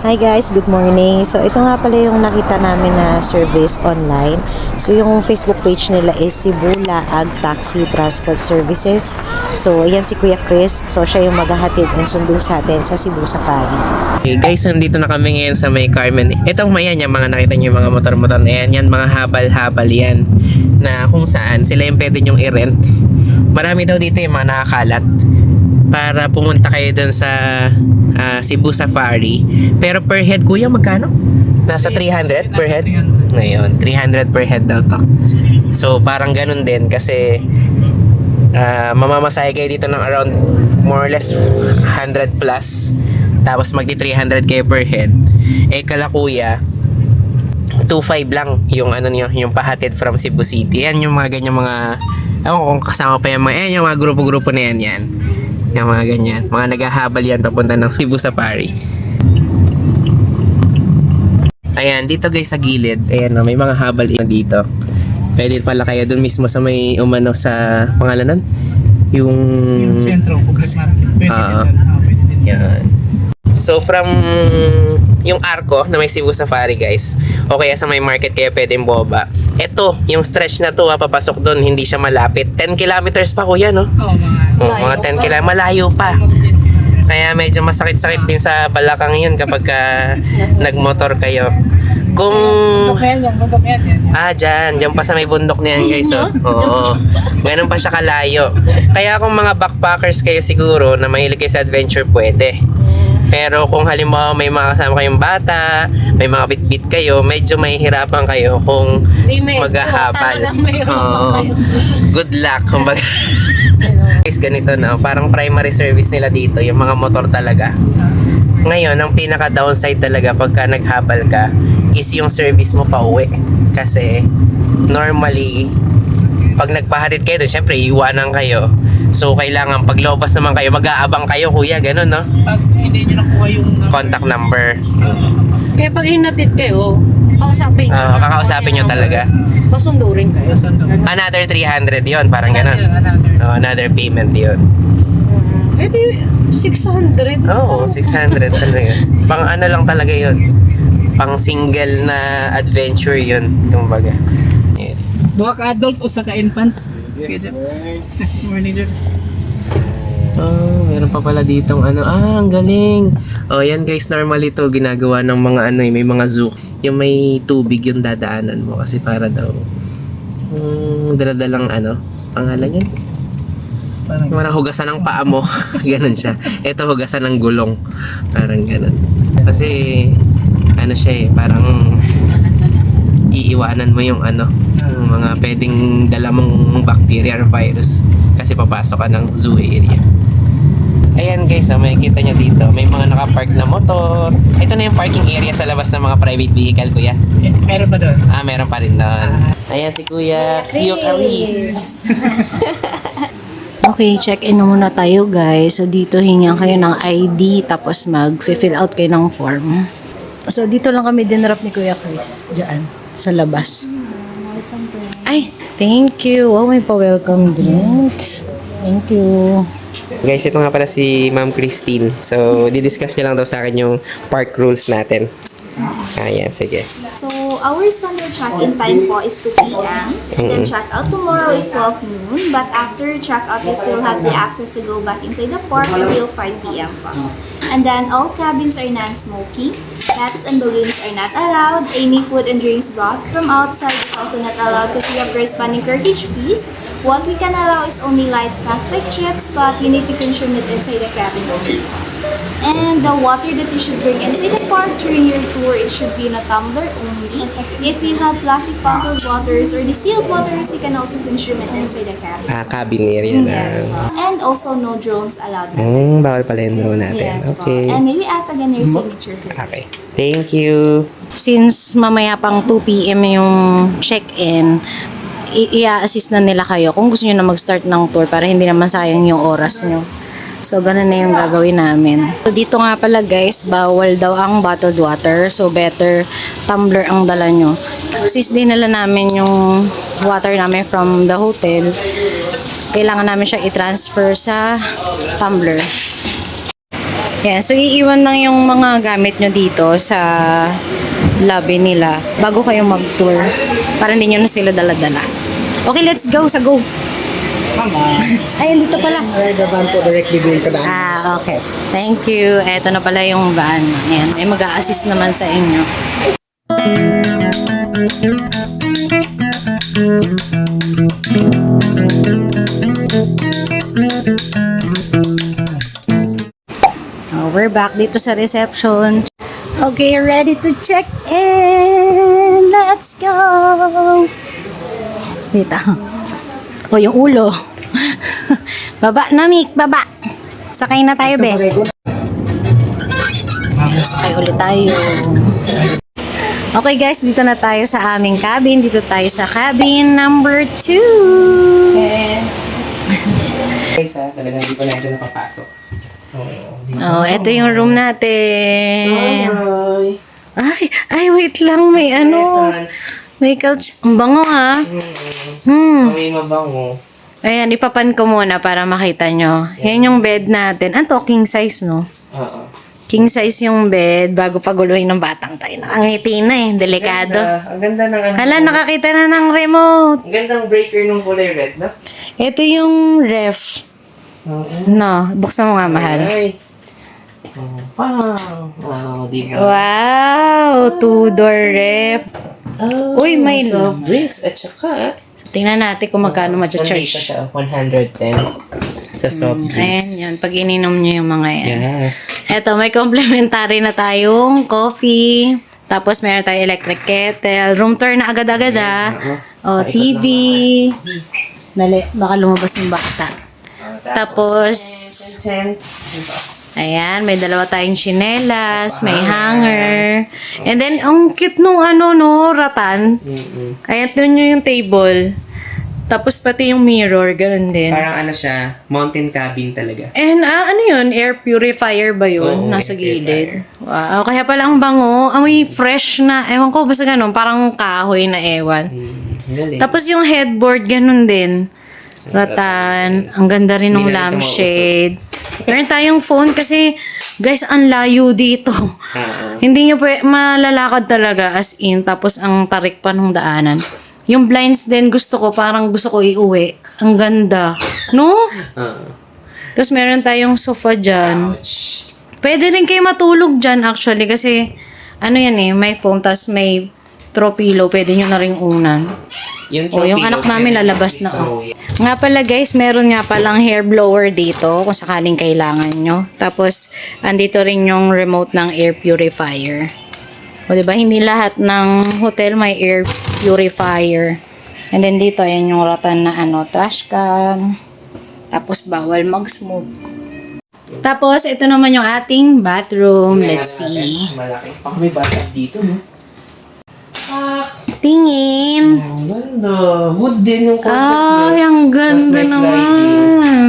Hi guys, good morning. So ito nga pala yung nakita namin na service online. So yung Facebook page nila is Cebu Laag Taxi Transport Services. So ayan si Kuya Chris. So siya yung maghahatid and sundo sa atin sa Cebu Safari. Okay guys, nandito na kami ngayon sa may Carmen. Itong mayan yung mga nakita nyo yung mga motor-motor na yan. Yan mga habal-habal yan. Na kung saan sila yung pwede nyong i-rent. Marami daw dito yung mga nakakalat. Para pumunta kayo dun sa Cebu Safari. Pero per head, kuya, magkano? Nasa 300 per head? Ngayon, 300 per head daw to. So, parang ganun din kasi mamamasahe kayo dito ng around more or less 100 plus. Tapos magti 300 kayo per head. Eh, kala kuya, 2.5 lang yung ano niyo, yung pahatid from Cebu City. Yan yung mga ganyan mga, ewan kung kasama pa yung mga, yung mga grupo-grupo na yan. Yung mga ganyan. Mga naghahabal yan papunta ng Cebu Safari. Ayan, dito guys sa gilid. Ayan, may mga habal dito. Pwede pala kayo dun mismo sa may umano sa pangalanan. Yung sentro, public market. Pwede din. Yan. So from yung arko na may Cebu Safari guys, o kaya sa may market kayo pwedeng boba. Ito, yung stretch na to papasok doon, hindi siya malapit. 10 kilometers pa kuya, no? Mga 10 kilometers, malayo pa. Kaya medyo masakit-sakit din sa balakang yun kapag nagmotor kayo. Kung dyan pa sa may bundok niyan guys, oh. Oo. Ganun pa siya kalayo. Kaya kung mga backpackers kayo siguro na mahilig kayo sa adventure, pwede. Pero kung halimbawa may mga kasama kayong bata, may mga bitbit kayo, medyo mahihirapan kayo kung maghahabal. Good luck. Kumbaga. Guys, ganito na. Parang primary service nila dito, yung mga motor talaga. Ngayon, ang pinaka-downside talaga pagka naghabal ka is yung service mo pa uwi. Kasi normally, pag nagpahatid kayo doon, syempre iiwanan kayo. So, kailangan paglobas naman kayo, mag-aabang kayo, kuya, ganun, no? Pag hindi nyo nakuha yung Contact number. Kaya pag hinatid kayo, kakausapin nyo. Kakausapin nyo talaga. Pasundo rin kayo. Another 300 yon, parang ganun. Another payment yon. Eh di, 600. Oo, 600 talaga. Pang ano lang talaga yon. Pang single na adventure yon, kumbaga. buha ka adult o sa ka-infant. Morning, Jeff. Oh, meron pa pala ditong ano. Ang galing. Oh, yan guys, normally to ginagawa ng mga ano, may mga zoo. Yung may tubig yung dadaanan mo kasi para daw daladalang ano, pangalan yan? Parang hugasan ng paa mo. Ganun siya. Ito hugasan ng gulong. Parang ganun. Kasi ano siya parang iiwanan mo yung ano, yung mga pwedeng dala mong bacteria or virus kasi papasok ka ng zoo area. Ayan guys, may kita nyo dito. May mga nakapark na motor. Ito na yung parking area sa labas ng mga private vehicle, kuya. Meron pa doon? Meron pa rin doon. Ayan si Kuya Chris. Okay, check-in na muna tayo guys. So dito hingan kayo ng ID tapos mag-fill out kayo ng form. So dito lang kami dinrap ni Kuya Chris. Diyan, sa labas. Ay, thank you. Wow, may pa-welcome drinks. Thank you. Guys, ito nga pala si Ma'am Christine. So, didiscuss niya lang daw sa akin yung park rules natin. Ayan, sige. So, our standard check-in time po is 2 p.m. And then check-out tomorrow is 12 noon. But after check-out, you still have the access to go back inside the park until 5 p.m. po. And then, all cabins are non-smoking. Pets and balloons are not allowed. Any food and drinks brought from outside is also not allowed because we have corresponding cartage fees. What we can allow is only light snacks like chips, but you need to consume it inside the cabin only. And the water that you should bring inside the park during your tour, it should be in a tumbler only. If you have plastic bottled waters or distilled waters, you can also consume it inside the cabin. Cabin area na. Yes, po. And also no drones allowed. Bawal pala yung drone natin. Yes, Okay. po. And maybe ask again your signature, please. Okay. Thank you. Since mamaya pang 2 p.m. yung check-in, i-assist na nila kayo kung gusto nyo na mag-start ng tour para hindi naman sayang yung oras nyo. So, ganun na yung gagawin namin. So, dito nga pala guys, bawal daw ang bottled water. So, better tumbler ang dala nyo. Since dinala namin yung water namin from the hotel, kailangan namin siya i-transfer sa tumbler. Yan, so iiwan lang yung mga gamit nyo dito sa lobby nila bago kayo mag-tour para hindi nyo na sila dala-dala. Okay, let's go sa go. Ay, dito pala. The van po directly going to the Okay. Thank you. Eto na pala yung van. Ayan, may mag-a-assist naman sa inyo. We're back dito sa reception. Okay, ready to check in. Let's go. Dito. O, yung ulo. Baba na, Mick. Baba. Sakay na tayo, be. Sakay ulit tayo. Okay, guys. Dito na tayo sa aming cabin. Dito tayo sa cabin number 2. Guys, talagang hindi pa natin nakapasok. Oh, eto yung room natin. Ay, wait lang. May ano. May couch. Ang bango, ha? May mabango. Ayan, ipapan ko muna para makita nyo. Yan yung bed natin. Ang to, king size, no? Oo. King size yung bed bago paguluhin ng batang tayo. Nakangiti na eh. Delikado. Ang ganda ng ano. Hala, nakakita na ng remote. Ang gandang breaker nung kulay red, no? Ito yung ref. No, buksan mo nga, mahal. Ay. Wow, di ba? Wow, 2-door ref. Uy, may soft drinks at saka tingnan natin kung magkano nandito ma-charge. siya, 110 sa soft Ayan, drinks. yan. Pag ininom nyo yung mga yan. Yeah. Eto, may complimentary na tayong coffee. Tapos meron tayong electric kettle. Room tour na agad-agad O, TV. Dali, baka lumabas yung bata. Tapos, ayan, may dalawa tayong chinelas, may hanger. And then, ang cute nung ratan. Ayan, yun yung table. Tapos pati yung mirror, ganun din. Parang ano siya, mountain cabin talaga. And ano yun? Air purifier ba yun? Oo, Nasa air gilid. Wow, kaya pala ang bango. Amoy fresh na. Ewan ko, basta ganun. Parang kahoy na ewan. Galing. Tapos yung headboard, ganun din. Ratan. Ang ganda rin ng Hindi na ito lampshade. Meron tayong phone kasi, guys, ang layo dito. Hindi nyo malalakad talaga as in. Tapos ang tarik pa ng daanan. Yung blinds din parang gusto ko iuwi. Ang ganda. No? Tapos meron tayong sofa dyan. Ouch. Pwede rin kayo matulog dyan actually kasi ano yan may foam tapos may throw pillow. Pwede nyo na rin unan. Yung anak namin lalabas na. Nga pala guys, meron nga palang hair blower dito kung sakaling kailangan nyo. Tapos andito rin yung remote ng air purifier. O diba, hindi lahat ng hotel may air purifier. And then dito, ayan yung ratan na trash can. Tapos bawal mag-smoke. Tapos, ito naman yung ating bathroom. Let's see. Malaki. May bathtub dito, no? Tingin. Ang ganda. Wood din yung concept niya. Ay, ang ganda Tapos may naman.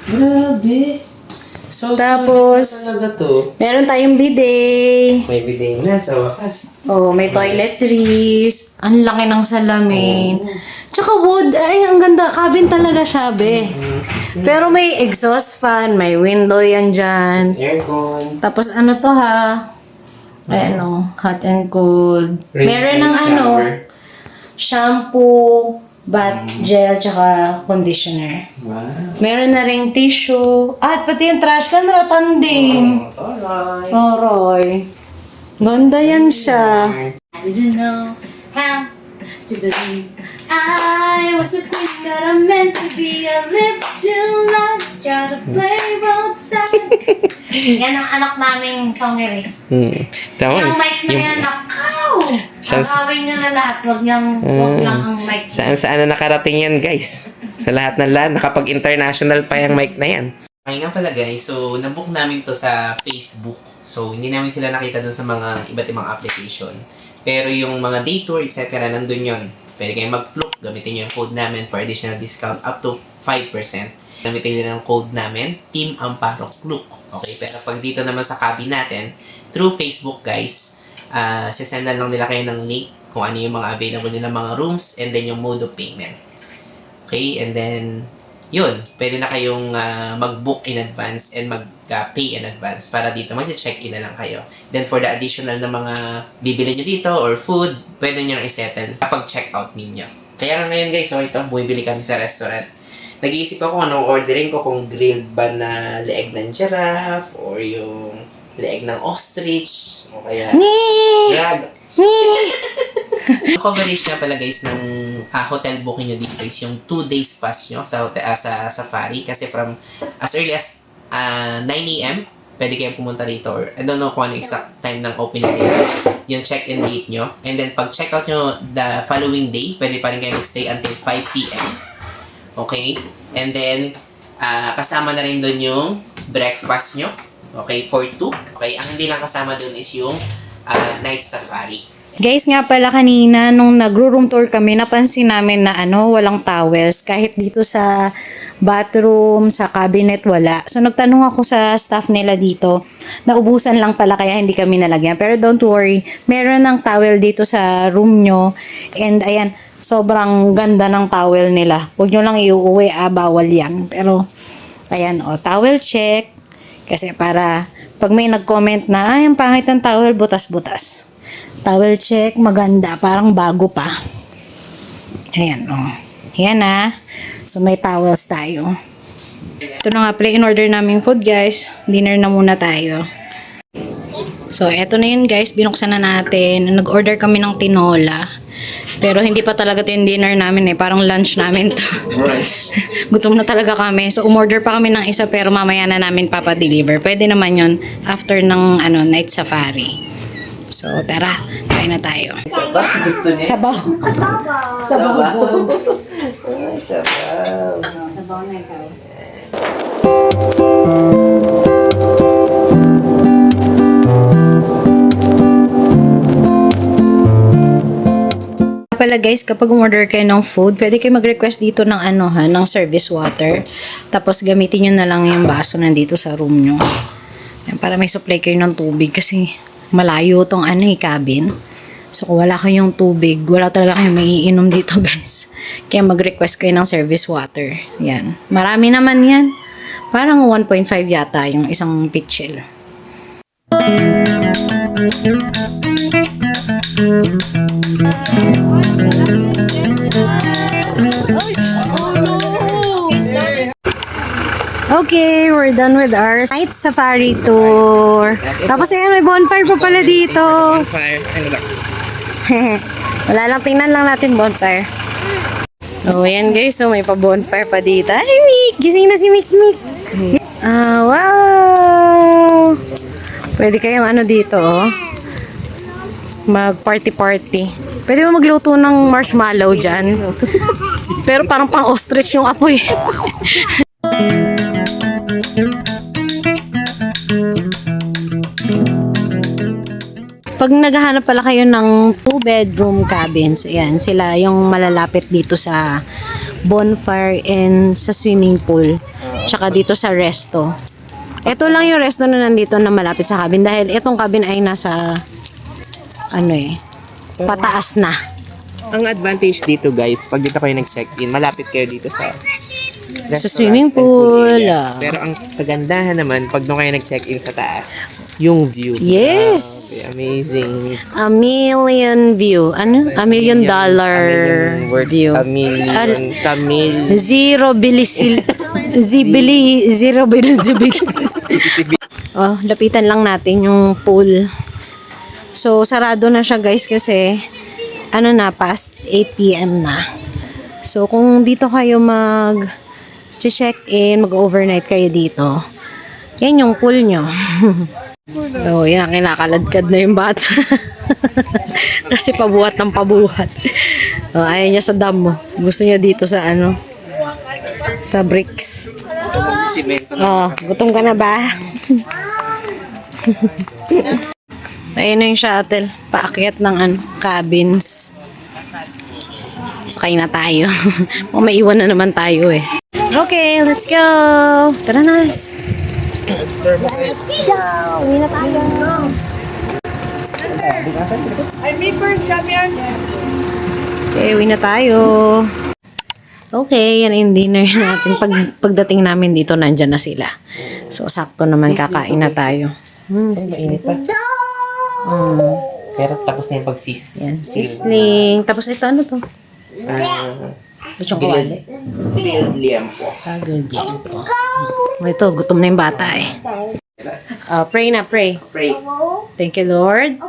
Grabe. So, Tapos, solid na talaga to. Meron tayong bidet. May bidet na sa wakas. Oh, may toiletries. Ang laki ng salamin. Tsaka wood. Ay, ang ganda. Cabin talaga siya, be. Pero may exhaust fan. May window yan dyan. Aircon. Tapos ano to ha? Ay, hot and cold. Meron ng shower. shampoo, bath gel, tsaka conditioner. Wow. Meron na ring tissue. At pati yung trash can, ratan din. Alright. Aroy. Ganda yan siya. I didn't know how to believe I was a queen that I meant to be. I lived two lives, gotta play both sides. Yan ang anak naming songerist. Tama. Yung mic na yan, nakaw! Nakawin nyo na lahat, wag lang ang mic. Saan na nakarating yan, guys? Sa lahat ng lahat, nakapag-international pa yung mic na yan. Ay nga pala guys, so nabook namin to sa Facebook. So hindi namin sila nakita dun sa mga iba't ibang application. Pero yung mga day tour, etc. nandun yun. Pwede kayong mag-Klook, gamitin nyo yung code namin for additional discount up to 5%. Gamitin nyo yung code namin, Team Amparo Klook. Okay, pero pag dito naman sa cabin natin, through Facebook guys, sisendan lang nila kayo ng link kung ano yung mga available nila mga rooms and then yung mode of payment. Okay, and then yun, pwede na kayong mag-book in advance and mag-pay in advance para dito mag-check-in na lang kayo. Then for the additional na mga bibili nyo dito or food, pwede nyo na isettle kapag check-out ninyo. Kaya nga ngayon guys, so ito, bumibili kami sa restaurant. Nag-iisip ako kung anong ordering ko, kung grilled ba na leeg ng giraffe or yung leeg ng ostrich o kaya drag. Yung coverage nga pala guys ng hotel booking nyo dito is yung 2 days pass nyo sa hotel, sa safari kasi from as early as 9 a.m. pwede kayong pumunta dito or I don't know kung ano exact time ng opening nila yung check-in date nyo and then pag check-out nyo the following day pwede pa rin kayo mag-stay until 5 p.m. Okay? And then kasama na rin doon yung breakfast nyo. Okay? For 2. Okay? Ang hindi lang kasama doon is yung night safari. Guys, nga pala kanina nung nagro-room tour kami, napansin namin na walang towels. Kahit dito sa bathroom, sa cabinet, wala. So, nagtanong ako sa staff nila dito. Naubusan lang pala kaya hindi kami nalagyan. Pero don't worry, meron ng towel dito sa room nyo. And ayan, sobrang ganda ng towel nila. Huwag nyo lang iuwi, bawal yan. Pero, ayan, towel check. Kasi para, pag may nag-comment na, ang pangit ng towel, butas-butas. Towel check, maganda. Parang bago pa. Ayan, Ayan So, may towels tayo. Ito na nga pala in-order naming food, guys. Dinner na muna tayo. So, eto na yun, guys. Binuksan na natin. Nag-order kami ng tinola. Pero hindi pa talaga ito yung dinner namin Parang lunch namin to. Gutom na talaga kami. So, umorder pa kami ng isa pero mamaya na namin papadeliver. Pwede naman yun after ng night safari. So, tara. Kain na tayo. Gusto niya? Sabaw. Sabaw. Ay, sabaw. Sabaw na ikaw. Pala guys, kapag umorder kayo ng food, pwede kayo mag-request dito ng ng service water. Tapos gamitin nyo na lang yung baso nandito sa room nyo. Yan, para may supply kayo ng tubig kasi malayo tong cabin. So kung wala kayong tubig, wala talaga kayong maiinom dito guys. Kaya mag-request kayo ng service water. Yan. Marami naman yan. Parang 1.5 yata yung isang pitchel. Okay, we're done with our night safari tour. Tapos ayan, may bonfire pa pala dito. Bonfire. Ano lang? Wala lang, tingnan lang natin bonfire. Oh, ayan guys, so may pa bonfire pa dito. Ay, Mick! Gising na si Mick. Wow! Pwede kayong dito, mag party. Pwede mo magluto ng marshmallow dyan. Pero parang pang ostrich yung apoy. Pag naghahanap pala kayo ng 2-bedroom cabins, ayan, sila yung malalapit dito sa bonfire and sa swimming pool. Tsaka dito sa resto. Ito lang yung resto na nandito na malapit sa cabin dahil itong cabin ay nasa pataas na. Ang advantage dito guys, pag dito kayo nag-check-in, malapit kayo dito sa swimming pool. Area. Pero ang kagandahan naman, pag doon kayo nag-check-in sa taas, yung view. Yes! Wow, amazing. A million view. Ano? A million dollar view. A million. Camille. Zero bilisil. Zero bilisil. Oh, lapitan lang natin yung pool. So, sarado na siya guys kasi past 8 p.m. na. So, kung dito kayo check-in, mag-overnight kayo dito, yan yung pool nyo. So, yan, kinakaladkad na yung bata. Kasi pabuhat ng pabuhat. So, ayaw niya sa dam mo. Gusto niya dito sa sa bricks. Gutom ka na ba? Ayun na yung shuttle. Paakyat ng cabins. Sakay na tayo. Maiwan na naman tayo Okay, let's go! Tara na! Let's go! Uwi na tayo! Ay, me first, come here. Okay, uwi na tayo. Okay, yan yung dinner natin. Pagdating namin dito, nandyan na sila. So, sakto naman kakain na tayo. Mainit pa. Pero tapos na yung pag-sis. Yan, sisling. Tapos ito, ano to? Lechong kawali. Grilled liempo. Good game po. Ito, gutom na yung bata eh. Pray na, pray. Pray. Thank you, Lord,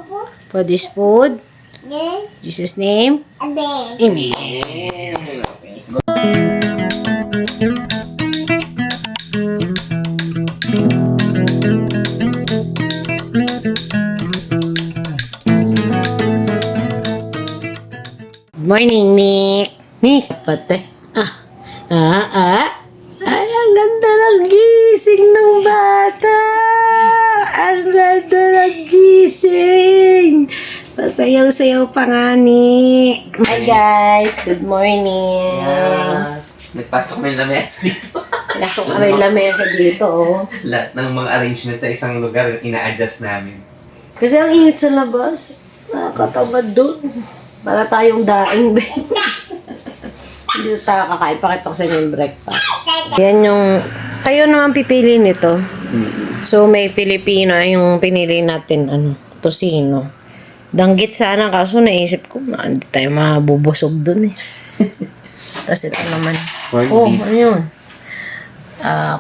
for this food. In Jesus' name. Amen. Good morning, Nick. Nick, pate. Ay, ang ganda ng gising ng bata. Ang ganda ng gising. Pasayaw-sayaw pa nga, Nick. Hi, guys. Good morning. Nagpasok na yung lamesa dito. Pinasok kami lamesa dito, oh. Lahat ng mga arrangement sa isang lugar, ina-adjust namin. Kasi ang init sa labas. Nakakatamad dun. Para tayong daing, be. Hindi tayo kakain. Pakita ko sa inyo yung breakfast. Yan yung... Kayo naman pipili nito. So, may Pilipino. Yung pinili natin, tosino. Danggit sana. Kaso naisip ko, hindi tayo mabubusog dun eh. Tapos ito naman. Corned beef. Ano yun?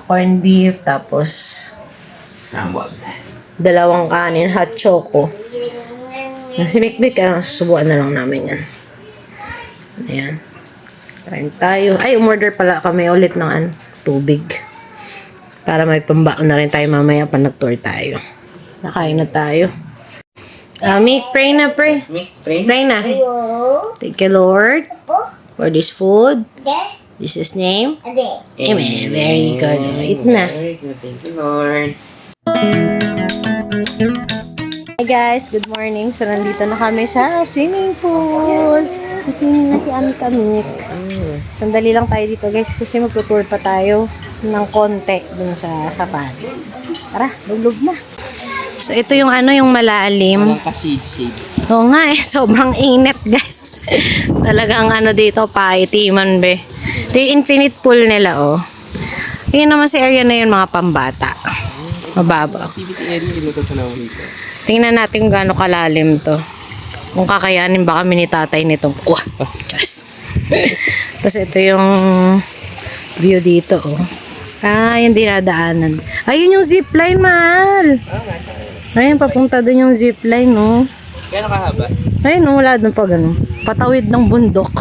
Corned beef. Tapos... Scrambled. 2 kanin. Hot choco. Si Mikmik, susubuan na lang namin yan. Ayan. Kain tayo. Ay, umorder pala kami ulit ng tubig. Para may pambaon na rin tayo mamaya pa nag-tour tayo. Nakain na tayo. Mik, pray na, pray. Mick, pray. Pray na. Thank you, Lord, for this food. In Jesus' name. Amen. Very good. Eat na. Very good. Thank you, Lord. Hi guys, good morning. So, nandito na kami sa swimming pool. Swimming na si Ami Kamik. Sandali lang tayo dito guys kasi magtutour pa tayo ng konti dun sa safari. Tara, lulog na. So, ito yung yung malalim. Walang ka-shade-shade. Oo nga sobrang init guys. Talagang dito, paitiman be. Ito yung infinite pool nila oh. Tingnan naman sa area na yun mga pambata. Mababa. Activity area, niluto sa naman dito. Tingnan natin kung gaano kalalim to. Kung kakayanin ba kami ni tatay nitong... Diyos. Tapos ito yung view dito, oh. Yung dinadaanan. Ayun yung zipline, mahal. Ayun, papunta dun yung zipline, no. Gano'ng kahaba? Ayun, wala dun pa ganun. Patawid ng bundok.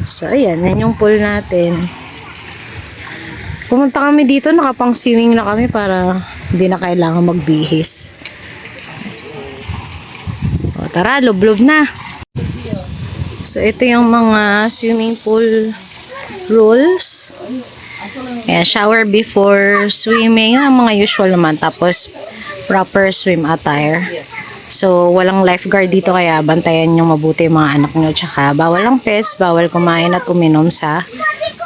So, ayan. Yan yung pool natin. Pumunta kami dito, nakapang swimming na kami para hindi na kailangan magbihis. O, tara, lublob na. So, ito yung mga swimming pool rules. Ayan, shower before swimming. Ang mga usual naman. Tapos, proper swim attire. So, walang lifeguard dito kaya bantayan nyo mabuti yung mga anak nyo. Tsaka, bawal ang pets, bawal kumain at uminom sa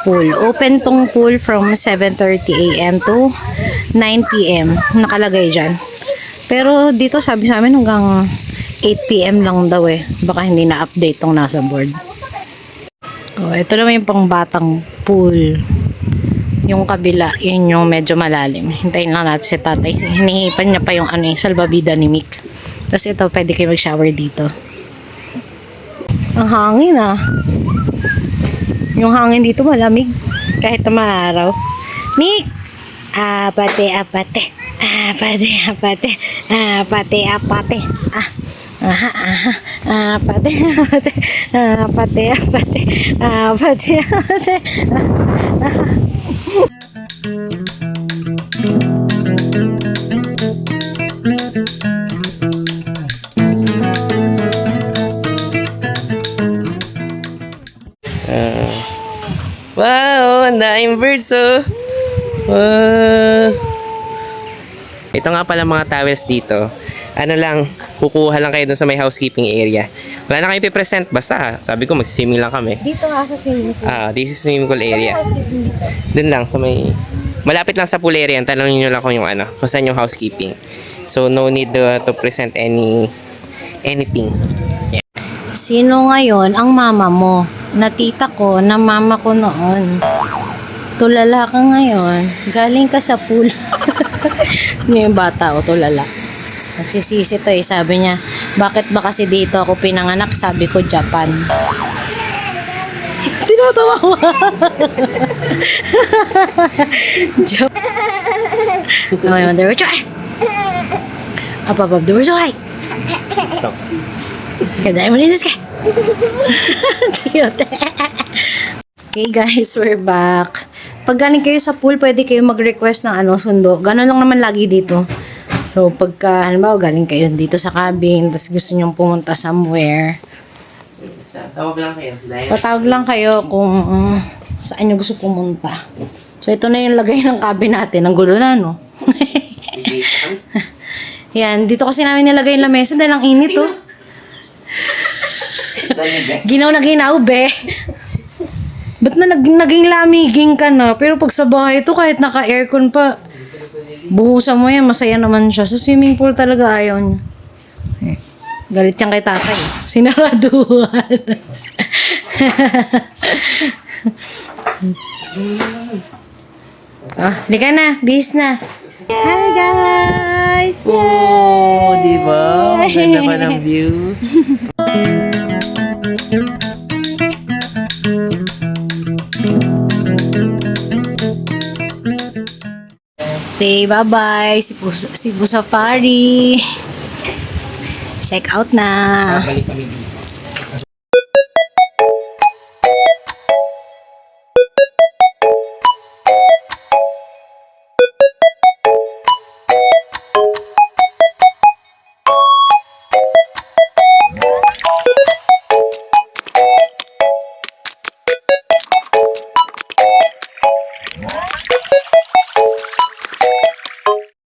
pool. Open tong pool from 7:30 AM to 9 PM. Nakalagay dyan. Pero dito sabi sa amin hanggang 8 PM lang daw eh. Baka hindi na-update tong nasa board. Oh, ito naman yung pangbatang pool. Yung kabila, yun yung medyo malalim. Hintayin lang natin si tatay. Hinihipan niya pa yung salbabida ni Mick. Tapos ito, pwede kayo mag-shower dito. Ang hangin Yung hangin dito malamig. Kahit na maaraw. Mick! Apate. Apate. Apate. Apate. Apate. Apate. Wow, ang daing birds oh. Wow. Ito nga pala mga towels dito. Ano lang, kukuha lang kayo dun sa may housekeeping area. Wala na kayo pipresent, basta ha. Sabi ko mag-swimming lang kami. Dito nga sa swimming pool. This is swimming pool area. Dun lang sa may... Malapit lang sa pool area. Tanongin nyo lang kung yung kung saan yung housekeeping. So no need to present anything. Yeah. Sino ngayon ang mama mo? Na tita ko, na mama ko noon. Tulala ka ngayon. Galing ka sa pool. Ano yung bata o tulala? Nagsisisi to sabi niya, bakit ba kasi dito ako pinanganak? Sabi ko, Japan. Tinatawa ko. Joke. No, I wonder, try. Up, the words, okay. Kada mo rin ka. Cute. Okay guys, we're back. Pag galing kayo sa pool, pwede kayo mag-request ng sundo. Ganon lang naman lagi dito. So, pagka, halimbawa, galing kayo dito sa cabin, tapos gusto nyong pumunta somewhere, Tawag lang kayo. patawag lang kayo kung saan nyo gusto pumunta. So, ito na yung lagay ng cabin natin. Ang gulo na, no? Yan, dito kasi namin nilagay yung lamesa dahil ang init, oh. Ginaw na ginaw, be. Ba't na naging lamiging ka na? Pero pag sa bahay ito, kahit naka-aircon pa, buhusan mo yan, masaya naman siya. Sa swimming pool talaga ayaw niya. Galit yan kay tatay. Sinaraduhan. Lika na. Bis na. Hi, guys! Oh, di ba? Ganda pa ng view. Okay, bye-bye. Cebu Safari. Check out na. Balik kami dito.